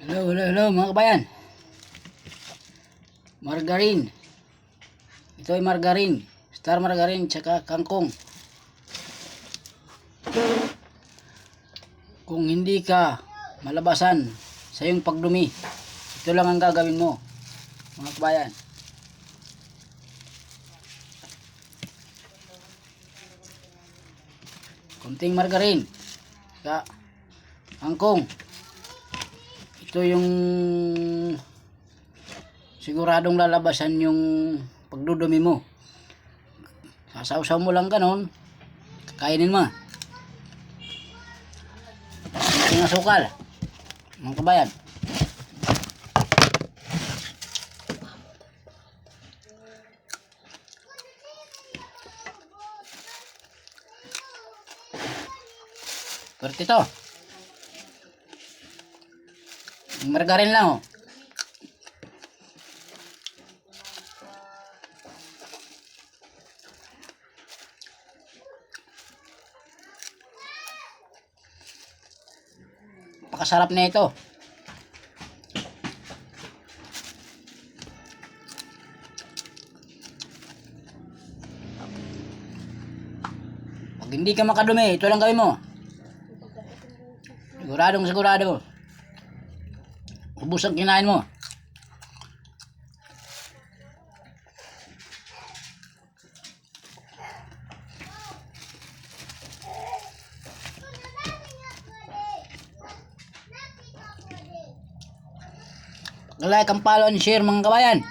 Hello mga kabayan. Margarine. Ito ay margarine. Star margarine tsaka kangkong. Kung hindi ka malabasan sa iyong pagdumi, ito lang ang gagawin mo mga kabayan. Kunting margarine tsaka kangkong. Ito yung siguradong lalabasan yung pagdudumi mo. Sasawsaw mo lang ganon, kakainin mo. Kunting asukal mga kabayan. Pwerte ito. Margarine lang oh. Napakasarap na ito. Pag hindi ka makadumi, ito lang gawin mo. Sigurado. Ubus ang kinain mo. Like, ang follow and share mga kabayan.